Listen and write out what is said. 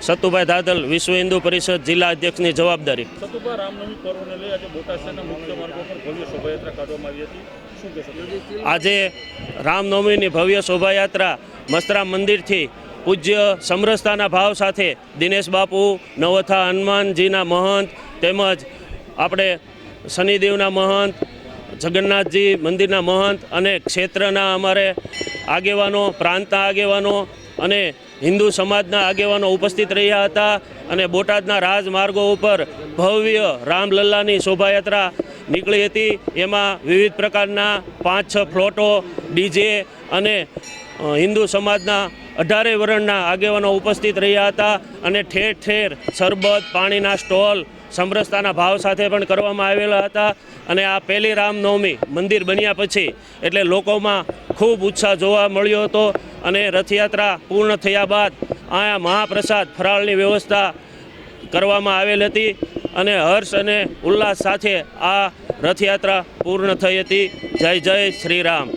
સતુભાઈ ધાદલ, વિશ્વ હિન્દુ પરિષદ જિલ્લા અધ્યક્ષની જવાબદારી. સતુભા, રામનવમી પર્વને લઈ આજે બોટાદ શહેરના મુખ્ય માર્ગો પર ભવ્ય શોભાયાત્રા કાઢવામાં આવી હતી. શું કહેશો? આજે રામનવમીની ભવ્ય શોભાયાત્રા મસ્તરામ મંદિરથી પૂજ્ય સમરસતાના ભાવ સાથે દિનેશ બાપુ, નવથા હનુમાનજીના મહંત તેમજ આપણે શનિદેવના મહંત, જગન્નાથજી મંદિરના મહંત અને ક્ષેત્રના અમારે આગેવાનો, પ્રાંતના આગેવાનો અને હિન્દુ સમાજના આગેવાનો ઉપસ્થિત રહ્યા હતા. અને બોટાદના રાજમાર્ગો ઉપર ભવ્ય રામલલ્લાની શોભાયાત્રા નીકળી હતી. એમાં વિવિધ પ્રકારના 5-6 ફ્લોટો, ડીજે અને હિન્દુ સમાજના 18 વર્ણના આગેવાનો ઉપસ્થિત રહ્યા હતા. અને ઠેર ઠેર શરબત, પાણીના સ્ટોલ સમરસતાના ભાવ સાથે પણ કરવામાં આવેલા હતા. અને આ પહેલી રામનવમી મંદિર બન્યા પછી એટલે લોકોમાં ખૂબ ઉત્સાહ જોવા મળ્યો હતો. અને રથયાત્રા પૂર્ણ થયા બાદ અહીંયા મહાપ્રસાદ ફરાળની વ્યવસ્થા કરવામાં આવેલ હતી. અને હર્ષ અને ઉલ્લાસ સાથે આ રથયાત્રા પૂર્ણ થઈ હતી. જય જય શ્રી રામ.